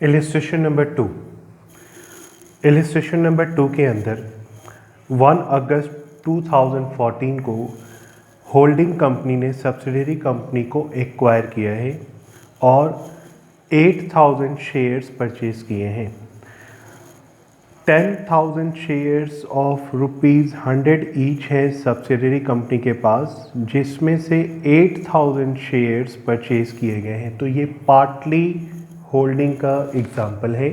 Illustration number 2। Illustration number 2 के अंदर 1 अगस्त 2014 को होल्डिंग कंपनी ने सब्सिडरी कंपनी को एक्वायर किया है और 8000 शेयर्स परचेज किए हैं। 10,000 शेयर्स ऑफ ₹100 ईच है सब्सिडरी कंपनी के पास, जिसमें से 8000 शेयर्स परचेज किए गए हैं। तो ये पार्टली होल्डिंग का एग्जाम्पल है।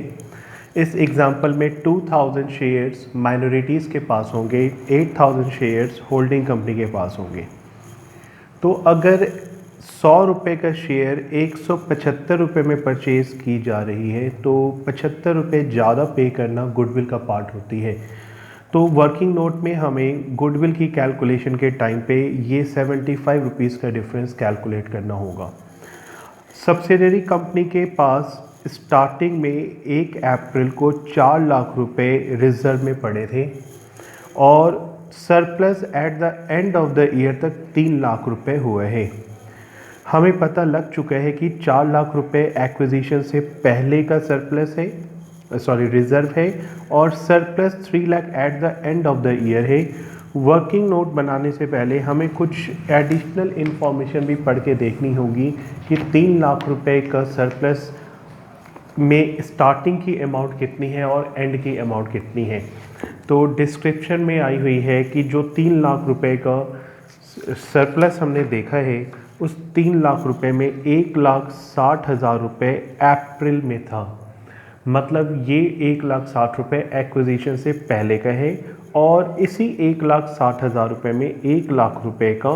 इस एग्जाम्पल में 2000 शेयर्स माइनॉरिटीज़ के पास होंगे, 8000 शेयर्स होल्डिंग कंपनी के पास होंगे। तो अगर 100 रुपये का शेयर 175 रुपये में परचेज़ की जा रही है तो 75 रुपये ज़्यादा पे करना गुडविल का पार्ट होती है। तो वर्किंग नोट में हमें गुडविल की कैलकुलेशन के टाइम पे ये 75 रुपीज़ का डिफरेंस कैलकुलेट करना होगा। सब्सिडरी कंपनी के पास स्टार्टिंग में 1 अप्रैल को 4 लाख रुपए रिजर्व में पड़े थे और surplus at the end of the year तक 3 लाख रुपए हुए हैं। हमें पता लग चुका है कि 4 लाख रुपए एक्विजिशन से पहले का सरप्लस है, रिजर्व है, और surplus 3 lakh at the end of the year है। वर्किंग नोट बनाने से पहले हमें कुछ एडिशनल इन्फॉर्मेशन भी पढ़ के देखनी होगी कि 3 लाख रुपए का सरप्लस में स्टार्टिंग की अमाउंट कितनी है और एंड की अमाउंट कितनी है। तो डिस्क्रिप्शन में आई हुई है कि जो 3 लाख रुपए का सरप्लस हमने देखा है उस 3 लाख रुपए में 1,60,000 रुपये अप्रैल में था। मतलब ये 1,60,000 रुपये एक्विजिशन से पहले का है और इसी 1,60,000 रुपये में 1 लाख रुपये का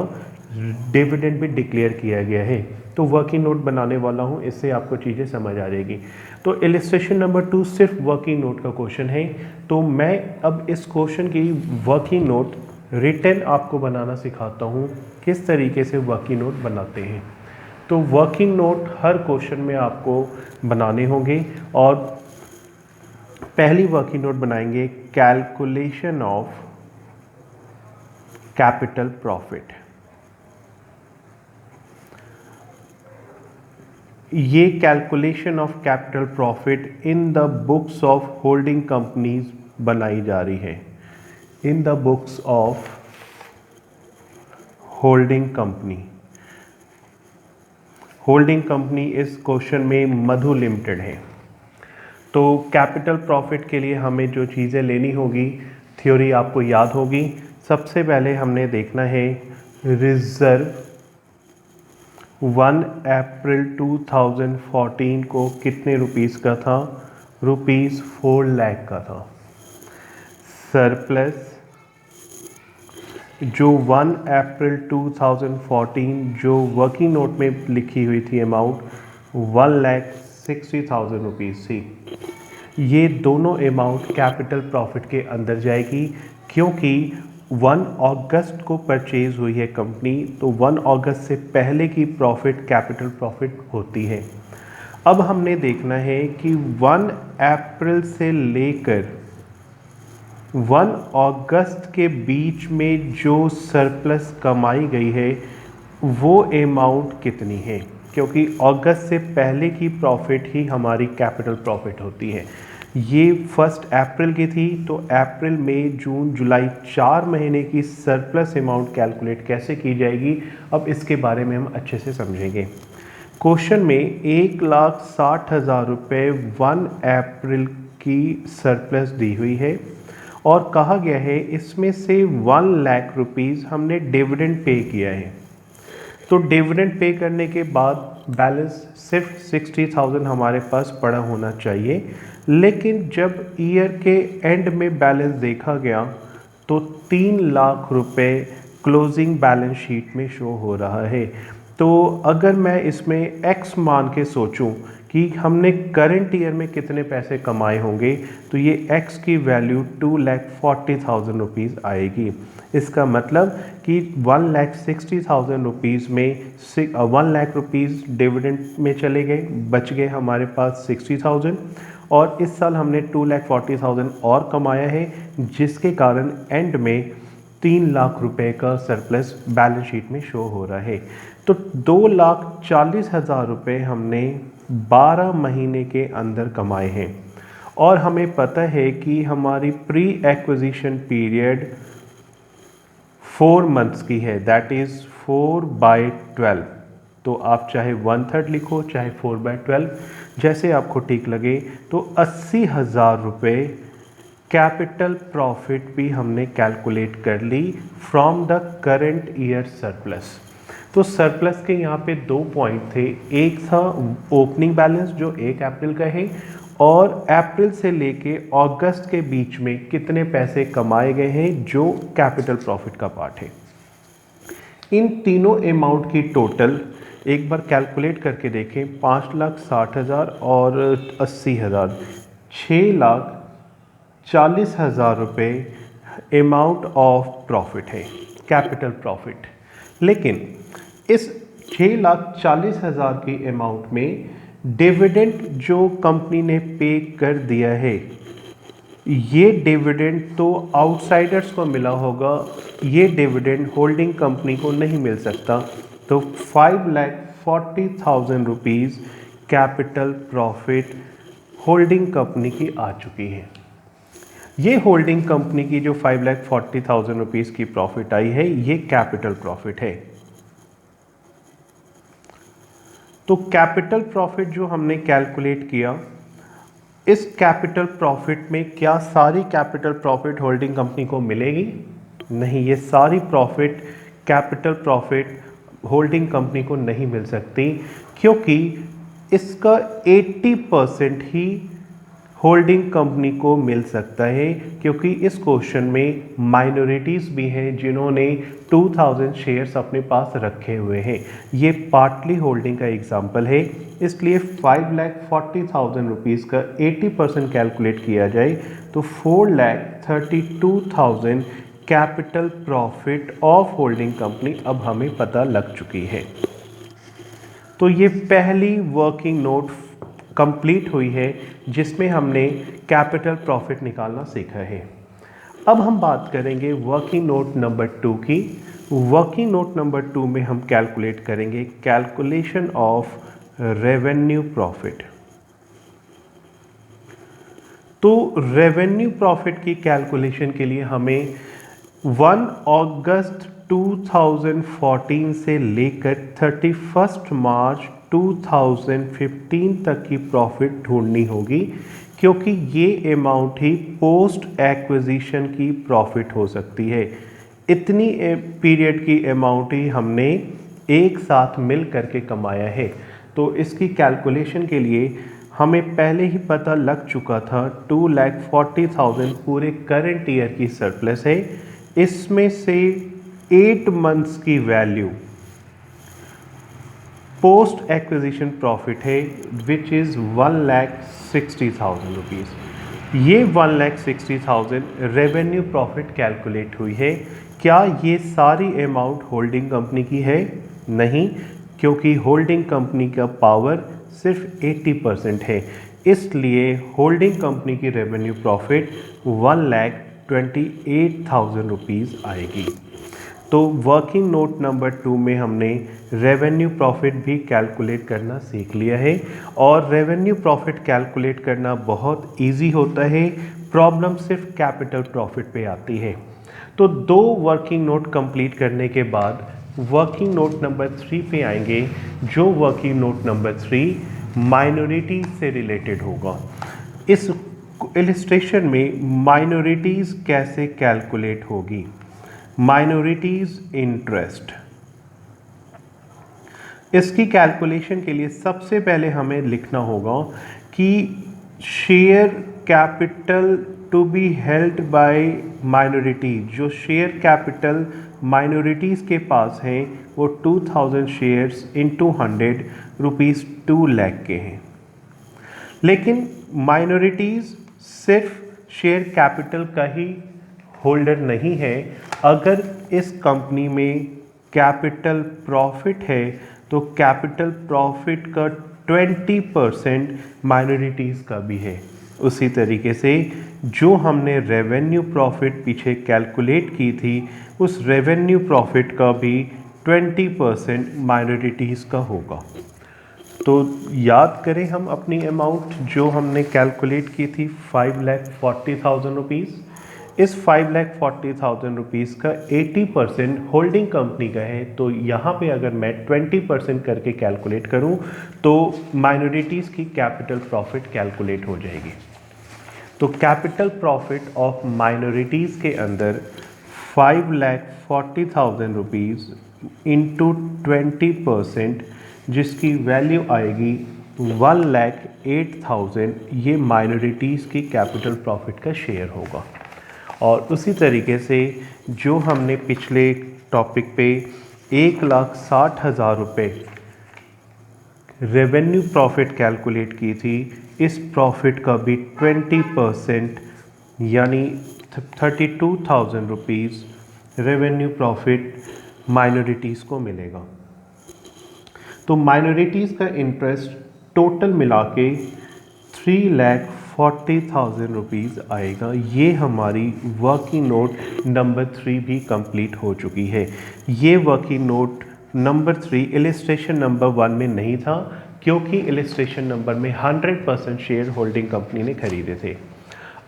डिविडेंड भी डिक्लेयर किया गया है। तो वर्किंग नोट बनाने वाला हूँ, इससे आपको चीज़ें समझ आ जाएगी। तो इलिस्ट्रेशन नंबर 2 सिर्फ वर्किंग नोट का क्वेश्चन है। तो मैं अब इस क्वेश्चन की वर्किंग नोट रिटन आपको बनाना सिखाता हूँ, किस तरीके से वर्किंग नोट बनाते हैं। तो वर्किंग नोट हर क्वेश्चन में आपको बनाने होंगे और पहली वर्किंग नोट बनाएंगे कैलकुलेशन ऑफ कैपिटल प्रॉफिट। ये calculation of capital profit in the books of holding companies बनाई जा रही है, in the books of holding company. Holding company इस क्वेश्चन में मधु लिमिटेड है। तो कैपिटल प्रॉफिट के लिए हमें जो चीज़ें लेनी होगी, थ्योरी आपको याद होगी। सबसे पहले हमने देखना है रिजर्व 1 अप्रैल 2014 को कितने रुपीस का था, ₹4 लाख का था। सरप्लस जो 1 अप्रैल 2014 जो वर्किंग नोट में लिखी हुई थी अमाउंट 1,60,000 रुपीज़ थी। ये दोनों अमाउंट कैपिटल प्रॉफिट के अंदर जाएगी क्योंकि 1 अगस्त को परचेज हुई है कंपनी, तो 1 अगस्त से पहले की प्रॉफिट कैपिटल प्रॉफिट होती है। अब हमने देखना है कि 1 अप्रैल से लेकर 1 अगस्त के बीच में जो सरप्लस कमाई गई है वो अमाउंट कितनी है, क्योंकि अगस्त से पहले की प्रॉफिट ही हमारी कैपिटल प्रॉफिट होती है। ये 1 अप्रैल की थी, तो अप्रैल मई जून जुलाई 4 महीने की सरप्लस अमाउंट कैलकुलेट कैसे की जाएगी, अब इसके बारे में हम अच्छे से समझेंगे। क्वेश्चन में 1,60,000 रुपये 1 अप्रैल की सरप्लस दी हुई है और कहा गया है इसमें से 1 लाख रुपीज़ हमने डिविडेंड पे किया है। तो डिविडेंड पे करने के बाद बैलेंस सिर्फ 60,000 हमारे पास पड़ा होना चाहिए, लेकिन जब ईयर के एंड में बैलेंस देखा गया तो 3 लाख रुपए क्लोजिंग बैलेंस शीट में शो हो रहा है। तो अगर मैं इसमें x मान के सोचूं कि हमने करंट ईयर में कितने पैसे कमाए होंगे, तो ये x की वैल्यू 2,40,000 रुपीज़ आएगी। इसका मतलब कि 1,60,000 रुपीज़ में 1 लाख रुपीज़ डिविडेंड में चले गए, बच गए हमारे पास 60,000 और इस साल हमने 2,40,000 और कमाया है, जिसके कारण एंड में 3 लाख रुपए का सरप्लस बैलेंस शीट में शो हो रहा है। तो 2,40,000 रुपये हमने 12 महीने के अंदर कमाए हैं और हमें पता है कि हमारी प्री एक्विजिशन पीरियड 4 मंथ्स की है, दैट इज़ 4/12। तो आप चाहे 1/3 लिखो चाहे 4/12, जैसे आपको ठीक लगे। तो 80,000 रुपये कैपिटल प्रॉफिट भी हमने कैलकुलेट कर ली from the current year surplus. तो सरप्लस के यहाँ पे 2 पॉइंट थे, एक था ओपनिंग बैलेंस जो 1 अप्रैल का है, और अप्रैल से लेके अगस्त के बीच में कितने पैसे कमाए गए हैं जो कैपिटल प्रॉफिट का पार्ट है। इन तीनों अमाउंट की टोटल एक बार कैलकुलेट करके देखें, 5,60,000 और 80,000, 6,40,000 रुपये अमाउंट ऑफ प्रॉफिट है, कैपिटल प्रॉफिट। लेकिन इस 6,40,000 की अमाउंट में डिविडेंड जो कंपनी ने पे कर दिया है, ये डिविडेंड तो आउटसाइडर्स को मिला होगा, ये डिविडेंड होल्डिंग कंपनी को नहीं मिल सकता। तो 5,40,000 rupees capital profit holding company की आ चुकी है। ये होल्डिंग कंपनी की जो 5,40,000 रुपीज़ की प्रॉफिट आई है, ये कैपिटल प्रॉफिट है। तो कैपिटल प्रॉफिट जो हमने कैलकुलेट किया, इस कैपिटल प्रॉफिट में क्या सारी कैपिटल प्रॉफिट होल्डिंग कंपनी को मिलेगी? नहीं, ये सारी profit capital profit holding company को नहीं मिल सकती, क्योंकि इसका 80% ही होल्डिंग कंपनी को मिल सकता है, क्योंकि इस क्वेश्चन में माइनॉरिटीज़ भी हैं जिन्होंने 2000 शेयर्स अपने पास रखे हुए हैं। ये पार्टली होल्डिंग का एग्जाम्पल है, इसलिए 5,40,000 रुपीज़ का 80% कैलकुलेट किया जाए तो 4,32,000 capital profit of holding company अब हमें पता लग चुकी है। तो ये पहली वर्किंग नोट कंप्लीट हुई है जिसमें हमने कैपिटल प्रॉफिट निकालना सीखा है। अब हम बात करेंगे वर्किंग नोट नंबर 2 की। वर्किंग नोट नंबर 2 में हम कैलकुलेट करेंगे कैलकुलेशन ऑफ रेवेन्यू प्रॉफिट। तो रेवेन्यू प्रॉफिट की कैलकुलेशन के लिए हमें 1 अगस्त 2014 से लेकर 31 मार्च 2015 तक की प्रॉफिट ढूंढनी होगी, क्योंकि ये अमाउंट ही पोस्ट एक्विजिशन की प्रॉफिट हो सकती है। इतनी पीरियड की अमाउंट ही हमने एक साथ मिल करके कमाया है। तो इसकी कैलकुलेशन के लिए हमें पहले ही पता लग चुका था 2,40,000 पूरे करंट ईयर की सरप्लस है। इसमें से 8 मंथ्स की वैल्यू पोस्ट एक्विजिशन प्रॉफिट है, विच इज़ 1,60,000 रुपीज़। ये 1,60,000 रेवेन्यू प्रॉफिट कैलकुलेट हुई है। क्या ये सारी अमाउंट होल्डिंग कंपनी की है? नहीं, क्योंकि होल्डिंग कंपनी का पावर सिर्फ 80% है, इसलिए होल्डिंग कंपनी की रेवेन्यू प्रॉफिट 1,28,000 रुपीज़ आएगी। तो वर्किंग नोट नंबर 2 में हमने रेवेन्यू प्रॉफिट भी कैलकुलेट करना सीख लिया है, और रेवेन्यू प्रॉफिट कैलकुलेट करना बहुत इजी होता है, प्रॉब्लम सिर्फ कैपिटल प्रॉफिट पे आती है। तो 2 वर्किंग नोट कंप्लीट करने के बाद वर्किंग नोट नंबर 3 पे आएंगे, जो वर्किंग नोट नंबर 3 माइनॉरिटी से रिलेटेड होगा। इस इलिस्ट्रेशन में माइनॉरिटीज़ कैसे कैलकुलेट होगी? माइनॉरिटीज़ इंटरेस्ट, इसकी कैलकुलेशन के लिए सबसे पहले हमें लिखना होगा कि share capital to be held by minority, जो शेयर कैपिटल माइनॉरिटीज़ के पास हैं वो 2000 शेयर्स इंटू 100 रुपीज़ 2 लाख के हैं। लेकिन माइनॉरिटीज़ सिर्फ शेयर कैपिटल का ही होल्डर नहीं है। अगर इस कंपनी में कैपिटल प्रॉफिट है तो कैपिटल प्रॉफिट का 20% माइनॉरिटीज़ का भी है। उसी तरीके से जो हमने रेवेन्यू प्रॉफिट पीछे कैलकुलेट की थी, उस रेवेन्यू प्रॉफिट का भी 20% माइनॉरिटीज़ का होगा। तो याद करें हम अपनी अमाउंट जो हमने कैलकुलेट की थी 5,40,000 रुपीज़। इस 5,40,000 रुपीज़ का 80% होल्डिंग कंपनी का है। तो यहाँ पे अगर मैं 20% करके कैलकुलेट करूँ तो माइनॉरिटीज़ की कैपिटल प्रॉफिट कैलकुलेट हो जाएगी। तो कैपिटल प्रॉफिट ऑफ माइनॉरिटीज़ के अंदर 5,40,000 रुपीज़ इंटू 20%, जिसकी वैल्यू आएगी 1,08,000, ये माइनॉरिटीज़ की कैपिटल प्रॉफिट का शेयर होगा। और उसी तरीके से जो हमने पिछले टॉपिक पे 1,60,000 रुपये रेवेन्यू प्रॉफिट कैलकुलेट की थी, इस प्रॉफिट का भी 20% यानी 32,000 रुपीज़ रेवेन्यू प्रॉफिट माइनॉरिटीज़ को मिलेगा। तो माइनॉरिटीज़ का इंटरेस्ट टोटल मिला के 3,40,000 रुपीज़ आएगा। ये हमारी वर्किंग नोट नंबर 3 भी कंप्लीट हो चुकी है। ये working note number 3 illustration number 1 में नहीं था, क्योंकि इलिस्ट्रेशन नंबर में 100% शेयर होल्डिंग कंपनी ने खरीदे थे।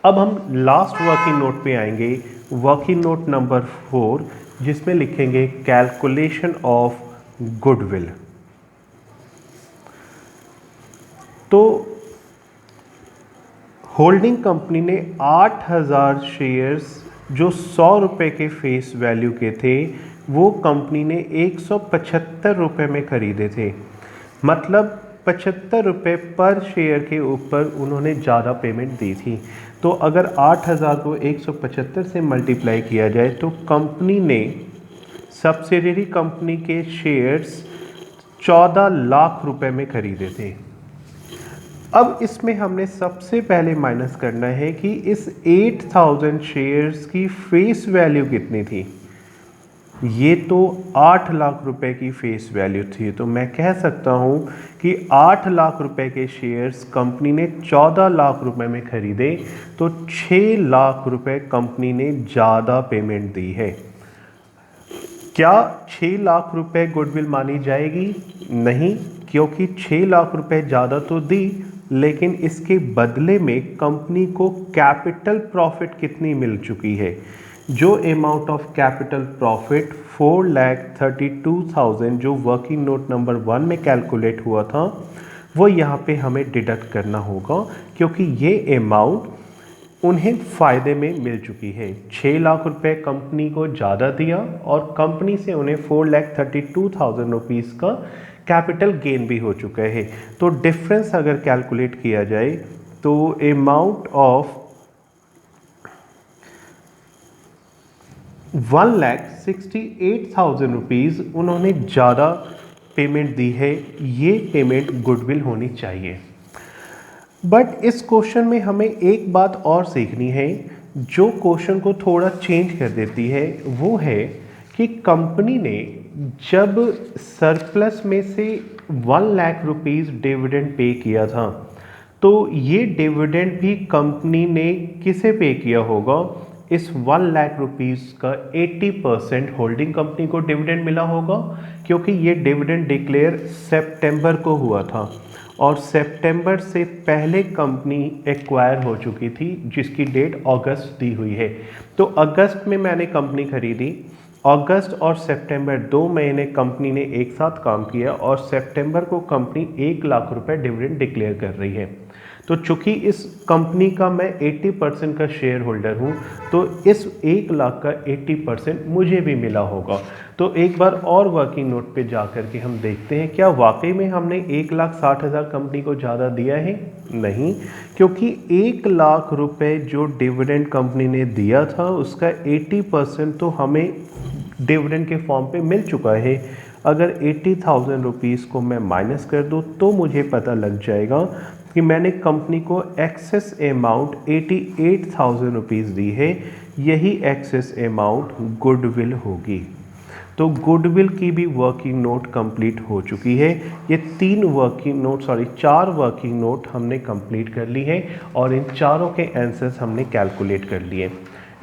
अब हम लास्ट वर्किंग नोट पे आएंगे, वर्किंग नोट नंबर 4, जिसमें लिखेंगे कैलकुलेशन ऑफ गुडविल। तो होल्डिंग कंपनी ने 8,000 शेयर्स जो 100 रुपये के फेस वैल्यू के थे, वो कंपनी ने 175 रुपये में खरीदे थे। मतलब 75 रुपये पर शेयर के ऊपर उन्होंने ज़्यादा पेमेंट दी थी। तो अगर 8,000 को 175 से मल्टीप्लाई किया जाए तो कंपनी ने सब्सिडियरी कंपनी के शेयर्स 14 लाख रुपए में खरीदे थे। अब इसमें हमने सबसे पहले माइनस करना है कि इस 8,000 शेयर्स की फेस वैल्यू कितनी थी। ये तो 8 लाख रुपए की फेस वैल्यू थी। तो मैं कह सकता हूँ कि 8 लाख रुपए के शेयर्स कंपनी ने 14 लाख रुपए में खरीदे, तो 6 लाख रुपए कंपनी ने ज़्यादा पेमेंट दी है। क्या 6 लाख रुपए गुडविल मानी जाएगी? नहीं, क्योंकि 6 लाख रुपए ज़्यादा तो दी, लेकिन इसके बदले में कंपनी को कैपिटल प्रॉफिट कितनी मिल चुकी है। जो अमाउंट ऑफ कैपिटल प्रॉफिट 4,32,000 जो वर्किंग नोट नंबर 1 में कैलकुलेट हुआ था, वो यहाँ पे हमें डिडक्ट करना होगा, क्योंकि ये अमाउंट उन्हें फ़ायदे में मिल चुकी है। 6 लाख रुपए कंपनी को ज़्यादा दिया और कंपनी से उन्हें 4,32,000 रुपीज़ का कैपिटल गेन भी हो चुका है। तो डिफरेंस अगर कैलकुलेट किया जाए तो अमाउंट ऑफ 1,68,000 रुपीज़ उन्होंने ज़्यादा पेमेंट दी है। ये पेमेंट गुडविल होनी चाहिए। बट इस क्वेश्चन में हमें एक बात और सीखनी है, जो क्वेश्चन को थोड़ा चेंज कर देती है। वो है कि कंपनी ने जब सरप्लस में से 1 लाख रुपीज़ डिविडेंड पे किया था, तो ये डिविडेंड भी कंपनी ने किसे पे किया होगा? इस 1 लाख रुपीज़ का 80% होल्डिंग कंपनी को डिविडेंड मिला होगा, क्योंकि ये डिविडेंड डिक्लेयर सितंबर को हुआ था और सितंबर से पहले कंपनी एक्वायर हो चुकी थी, जिसकी डेट अगस्त दी हुई है। तो अगस्त में मैंने कंपनी खरीदी, अगस्त और सितंबर 2 महीने कंपनी ने एक साथ काम किया और सितंबर को कंपनी 1 लाख रुपए डिविडेंड डिक्लेयर कर रही है। तो चूंकि इस कंपनी का मैं 80% का शेयर होल्डर हूँ, तो इस 1 लाख का 80% मुझे भी मिला होगा। तो एक बार और वर्किंग नोट पे जा कर के हम देखते हैं, क्या वाकई में हमने 1,60,000 कंपनी को ज़्यादा दिया है? नहीं, क्योंकि 1 लाख रुपए जो डिविडेंड कंपनी ने दिया था, उसका 80% तो हमें डिविडेंड के फॉर्म पे मिल चुका है। अगर 80,000 रुपीज़ को मैं माइनस कर दूँ तो मुझे पता लग जाएगा कि मैंने कंपनी को एक्सेस अमाउंट 88,000 रुपीज़ दी है। यही एक्सेस अमाउंट गुडविल होगी। तो गुडविल की भी वर्किंग नोट कंप्लीट हो चुकी है। ये 4 वर्किंग नोट हमने कंप्लीट कर ली है और इन चारों के आंसर्स हमने कैलकुलेट कर लिए।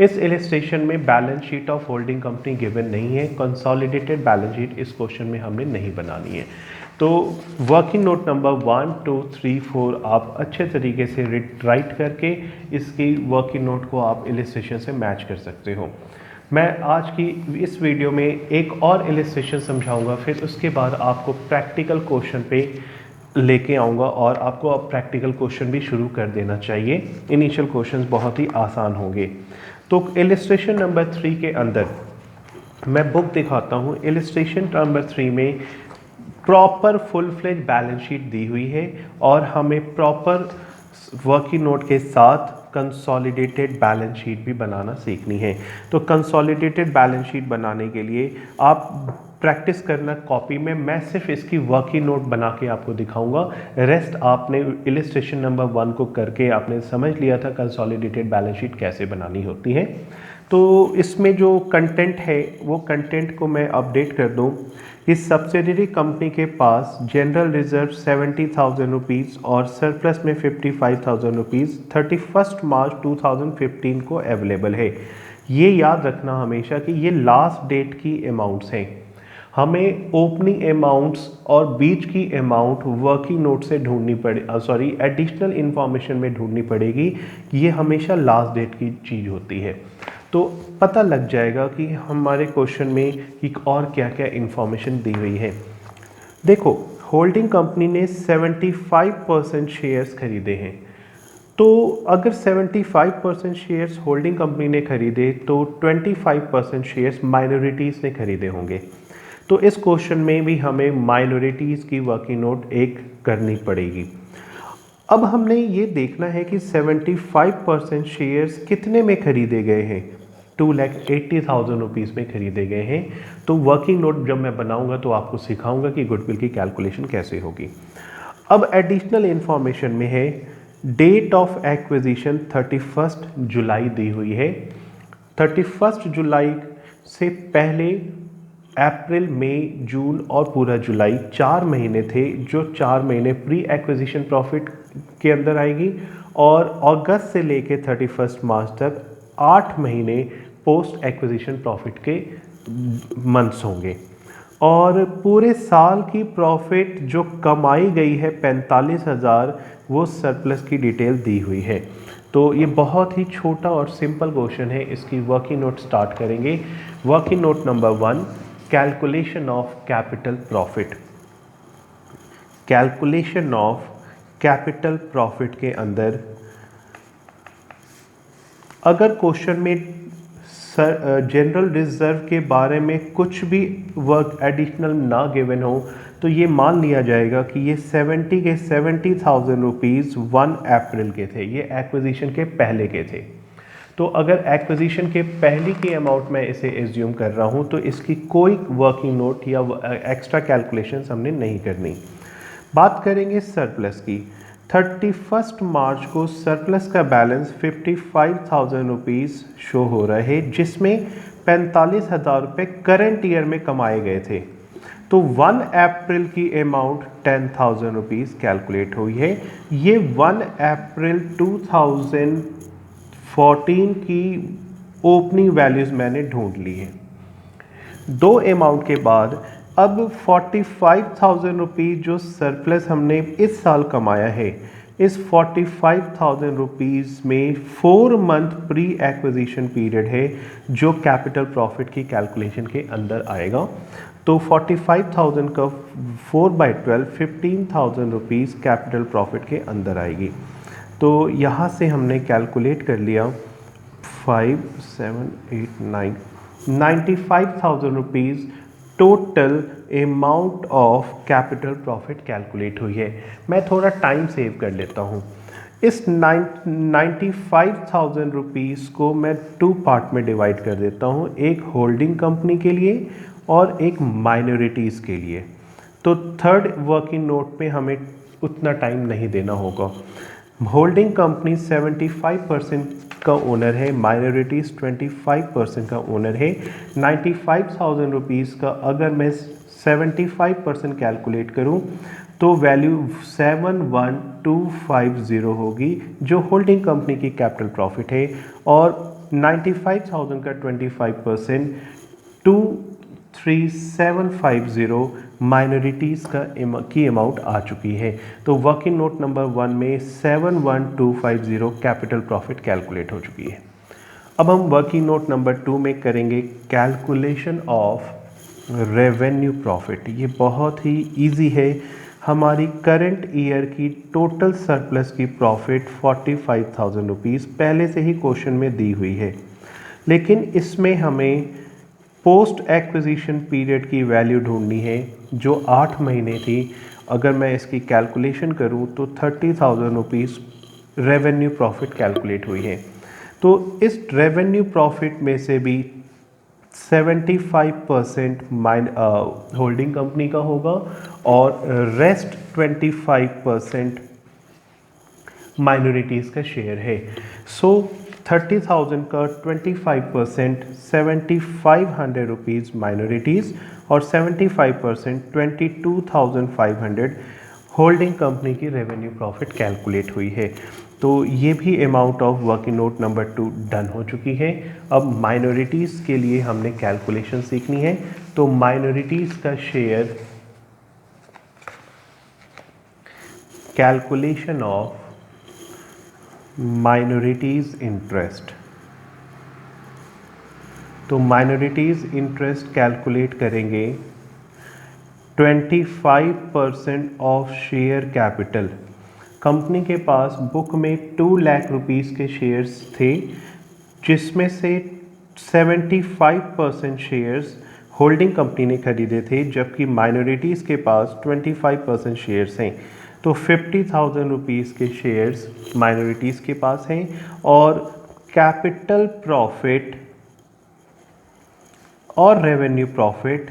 इस इलस्ट्रेशन में balance sheet of holding company given नहीं है। कंसोलिडेटेड बैलेंस शीट इस क्वेश्चन में हमने नहीं बनानी है। तो वर्किंग नोट नंबर 1, 2, 3, 4 आप अच्छे तरीके से राइट करके इसकी वर्किंग नोट को आप इलिस्ट्रेशन से मैच कर सकते हो। मैं आज की इस वीडियो में एक और इलिस्ट्रेशन समझाऊंगा, फिर उसके बाद आपको प्रैक्टिकल क्वेश्चन पे लेके आऊँगा और आपको अब प्रैक्टिकल क्वेश्चन भी शुरू कर देना चाहिए। इनिशियल क्वेश्चंस बहुत ही आसान होंगे। तो इलिस्ट्रेशन नंबर 3 के अंदर मैं बुक दिखाता हूँ। इलिस्ट्रेशन नंबर 3 में proper full fledge balance sheet दी हुई है और हमें प्रॉपर वर्किंग नोट के साथ कंसोलिडेटेड बैलेंस शीट भी बनाना सीखनी है। तो कंसोलिडेटेड बैलेंस शीट बनाने के लिए आप प्रैक्टिस करना कॉपी में, मैं सिर्फ इसकी वर्किंग नोट बना के आपको दिखाऊंगा। रेस्ट आपने इलिस्ट्रेशन नंबर 1 को करके आपने समझ लिया था कंसोलिडेटेड बैलेंस शीट कैसे बनानी होती है। तो इसमें जो कंटेंट है वो कंटेंट को मैं अपडेट कर दूं। इस सब्सिडरी कंपनी के पास जनरल रिजर्व 70,000 रुपीज़ और सरप्लस में 55,000 रुपीज़ 31 मार्च 2015 को अवेलेबल है। ये याद रखना हमेशा कि ये लास्ट डेट की अमाउंट्स हैं। हमें ओपनिंग अमाउंट्स और बीच की अमाउंट वर्किंग नोट से ढूंढनी एडिशनल इंफॉर्मेशन में ढूंढनी पड़ेगी। ये हमेशा लास्ट डेट की चीज़ होती है। तो पता लग जाएगा कि हमारे क्वेश्चन में एक और क्या क्या इंफॉर्मेशन दी हुई है। देखो, होल्डिंग कंपनी ने 75% शेयर्स खरीदे हैं। तो अगर 75% शेयर्स होल्डिंग कंपनी ने खरीदे तो 25% शेयर्स माइनॉरिटीज़ ने खरीदे होंगे। तो इस क्वेश्चन में भी हमें माइनॉरिटीज़ की वर्किंग नोट एक करनी पड़ेगी। अब हमने ये देखना है कि 75% शेयर्स कितने में खरीदे गए हैं। 2,80,000 रुपीज़ में खरीदे गए हैं। तो वर्किंग नोट जब मैं बनाऊंगा तो आपको सिखाऊंगा कि गुडविल की कैलकुलेशन कैसे होगी। अब एडिशनल इंफॉर्मेशन में है डेट ऑफ एक्विजिशन 31 जुलाई दी हुई है। 31 जुलाई से पहले अप्रैल, मई, जून और पूरा जुलाई 4 महीने थे, जो 4 महीने प्री एक्विजिशन प्रॉफिट के अंदर आएगी और अगस्त से लेके 31 मार्च तक 8 महीने पोस्ट एक्विजिशन प्रॉफिट के मंथ्स होंगे। और पूरे साल की प्रॉफिट जो कमाई गई है 45,000, वो सरप्लस की डिटेल दी हुई है। तो ये बहुत ही छोटा और सिंपल क्वेश्चन है। इसकी वर्किंग नोट स्टार्ट करेंगे। Working note number 1, calculation of capital profit. Calculation of capital profit के अंदर अगर क्वेश्चन में जनरल रिजर्व के बारे में कुछ भी वर्क एडिशनल ना गिवन हो तो ये मान लिया जाएगा कि ये 70,000 रुपीज़ 1 अप्रैल के थे, ये एक्विजिशन के पहले के थे। तो अगर एक्विजिशन के पहले की अमाउंट मैं इसे एज्यूम कर रहा हूँ तो इसकी कोई वर्किंग नोट या एक्स्ट्रा कैलकुलेशन हमने नहीं करनी। बात करेंगे सरप्लस की। 31 मार्च को सरप्लस का बैलेंस 55,000 रुपीज़ शो हो रहा है, जिसमें 45,000 रुपये करंट ईयर में कमाए गए थे। तो 1 अप्रैल की अमाउंट 10,000 रुपीज़ कैलकुलेट हुई है। ये 1 अप्रैल 2014 की ओपनिंग वैल्यूज़ मैंने ढूंढ ली है। 2 अमाउंट के बाद अब 45,000 रुपीज़ जो सरप्लस हमने इस साल कमाया है, इस 45,000 रुपीज़ में 4 मंथ प्री एक्विजिशन पीरियड है जो कैपिटल प्रॉफिट की कैलकुलेशन के अंदर आएगा। तो 45,000 का 4/12 15,000 रुपीज़ कैपिटल प्रॉफिट के अंदर आएगी। तो यहाँ से हमने कैलकुलेट कर लिया 5, 7, 8, 9 95,000 rupees total amount of capital profit calculate हुई है। मैं थोड़ा टाइम सेव कर लेता हूँ। इस 95,000 रुपीज़ को मैं 2 पार्ट में डिवाइड कर देता हूँ, एक होल्डिंग कंपनी के लिए और एक माइनॉरिटीज़ के लिए। तो थर्ड वर्किंग नोट पे हमें उतना टाइम नहीं देना होगा। होल्डिंग कंपनी 75% का ओनर है, माइनॉरिटीज़ 25% का ओनर है। 95,000 रुपीज़ का अगर मैं 75% कैलकुलेट करूं तो वैल्यू 71250 होगी, जो होल्डिंग कंपनी की कैपिटल प्रॉफिट है। और 95,000 का 25% 23750 माइनॉरिटीज़ की अमाउंट आ चुकी है। तो वर्किंग नोट नंबर 1 में 71250 कैपिटल प्रॉफिट कैलकुलेट हो चुकी है। अब हम वर्किंग नोट नंबर 2 में करेंगे कैलकुलेशन ऑफ रेवेन्यू प्रॉफिट। ये बहुत ही इजी है। हमारी करंट ईयर की टोटल सरप्लस की प्रॉफिट 45,000 रुपीज़ पहले से ही क्वेश्चन में दी हुई है, लेकिन इसमें हमें पोस्ट एक्विजिशन पीरियड की वैल्यू ढूंढनी है जो 8 महीने थी। अगर मैं इसकी कैलकुलेशन करूं तो 30,000 रुपीज़ रेवेन्यू प्रॉफिट कैलकुलेट हुई है। तो इस रेवेन्यू प्रॉफिट में से भी 75% होल्डिंग कंपनी का होगा और रेस्ट 25% माइनॉरिटीज़ का शेयर है। सो 30,000 का 25% 7,500 रुपीज़ माइनॉरिटीज़ और 75% 22,500 होल्डिंग कंपनी की रेवेन्यू प्रॉफिट कैलकुलेट हुई है। तो ये भी amount of working note number 2 done हो चुकी है। अब माइनॉरिटीज़ के लिए हमने कैलकुलेशन सीखनी है। तो माइनॉरिटीज़ का share, calculation of minorities interest. तो माइनॉरिटीज़ इंटरेस्ट कैलकुलेट करेंगे 25% ऑफ शेयर कैपिटल। कंपनी के पास बुक में 2 लाख रुपीज़ के शेयर्स थे, जिसमें से 75% शेयर्स होल्डिंग कंपनी ने खरीदे थे, जबकि माइनॉरिटीज़ के पास 25% शेयर्स हैं। तो 50,000 रुपीज़ के शेयर्स माइनॉरिटीज़ के पास हैं और कैपिटल प्रॉफिट और रेवेन्यू प्रॉफिट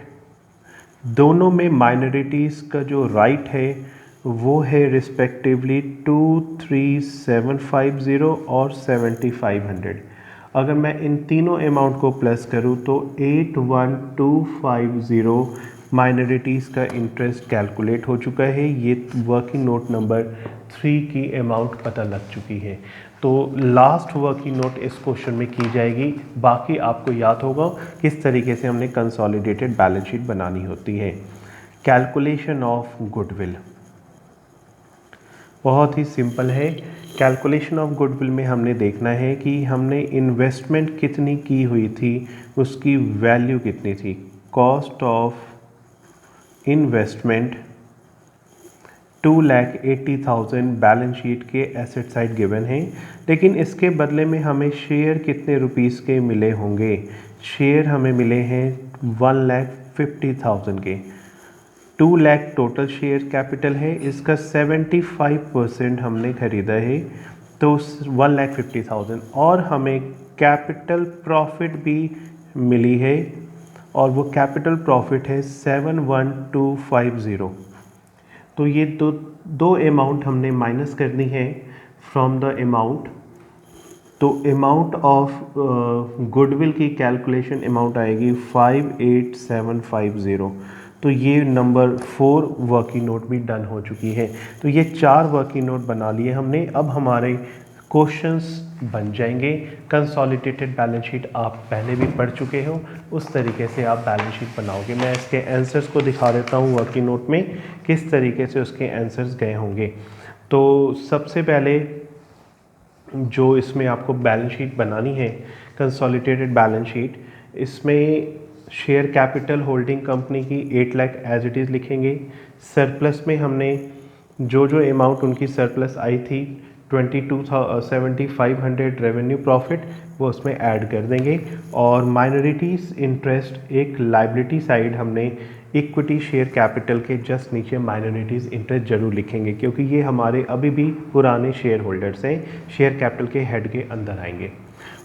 दोनों में माइनॉरिटीज़ का जो राइट है वो है रिस्पेक्टिवली 23,750 और 7,500। अगर मैं इन तीनों अमाउंट को प्लस करूं तो 81,250 माइनॉरिटीज़ का इंटरेस्ट कैलकुलेट हो चुका है। ये वर्किंग नोट नंबर 3 की अमाउंट पता लग चुकी है। तो लास्ट वर्किंग नोट इस क्वेश्चन में की जाएगी। बाकी आपको याद होगा किस तरीके से हमने कंसोलिडेटेड बैलेंस शीट बनानी होती है। कैलकुलेशन ऑफ गुडविल बहुत ही सिंपल है। कैलकुलेशन ऑफ गुडविल में हमने देखना है कि हमने इन्वेस्टमेंट कितनी की हुई थी, उसकी वैल्यू कितनी थी। Cost of investment 2,80,000 balance sheet के एसेट साइड गिवन है, लेकिन इसके बदले में हमें शेयर कितने रुपीस के मिले होंगे। शेयर हमें मिले हैं 1,50,000 के। 2 लाख टोटल शेयर कैपिटल है, इसका 75% हमने खरीदा है तो 1,50,000 और हमें कैपिटल प्रॉफिट भी मिली है और वो कैपिटल प्रॉफिट है 7,1250। तो ये दो अमाउंट हमने माइनस करनी है फ्रॉम द अमाउंट। तो अमाउंट ऑफ गुडविल की कैलकुलेशन अमाउंट आएगी 58,750। तो ये नंबर 4 वर्किंग नोट भी डन हो चुकी है। तो ये 4 वर्किंग नोट बना लिए हमने। अब हमारे क्वेश्चंस बन जाएंगे। कंसोलिडेटेड बैलेंस शीट आप पहले भी पढ़ चुके हो, उस तरीके से आप बैलेंस शीट बनाओगे। मैं इसके आंसर्स को दिखा देता हूँ वर्किंग नोट में किस तरीके से उसके आंसर्स गए होंगे। तो सबसे पहले जो इसमें आपको बैलेंस शीट बनानी है, कंसोलिडेटेड बैलेंस शीट, इसमें शेयर कैपिटल होल्डिंग कंपनी की 8 लाख एज इट इज़ लिखेंगे। सरप्लस में हमने जो अमाउंट उनकी सरप्लस आई थी 7,500 रेवेन्यू प्रॉफिट वो उसमें ऐड कर देंगे। और माइनॉरिटीज़ इंटरेस्ट एक लाइबिलिटी साइड हमने इक्विटी शेयर कैपिटल के जस्ट नीचे माइनॉरिटीज़ इंटरेस्ट जरूर लिखेंगे, क्योंकि ये हमारे अभी भी पुराने शेयर होल्डर्स हैं, शेयर कैपिटल के हेड के अंदर आएंगे।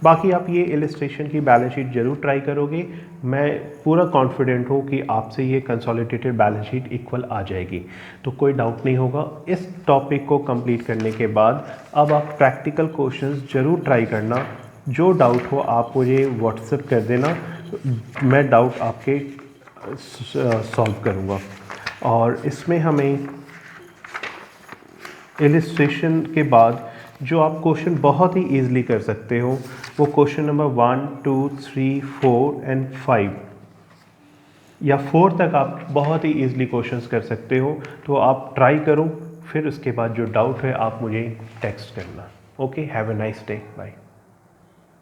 बाकी आप ये इलस्ट्रेशन की बैलेंस शीट जरूर ट्राई करोगे। मैं पूरा कॉन्फिडेंट हूँ कि आपसे ये कंसोलिडेटेड बैलेंस शीट इक्वल आ जाएगी, तो कोई डाउट नहीं होगा। इस टॉपिक को कंप्लीट करने के बाद अब आप प्रैक्टिकल क्वेश्चंस जरूर ट्राई करना। जो डाउट हो आप मुझे व्हाट्सएप कर देना, मैं डाउट आपके सॉल्व करूँगा। और इसमें हमें इलस्ट्रेशन के बाद जो आप क्वेश्चन बहुत ही ईजिली कर सकते हो वो क्वेश्चन नंबर 1, 2, 3, 4 एंड 5। या 4 तक आप बहुत ही ईजिली क्वेश्चंस कर सकते हो। तो आप ट्राई करो, फिर उसके बाद जो डाउट है आप मुझे टेक्स्ट करना। Okay, have a nice day, bye.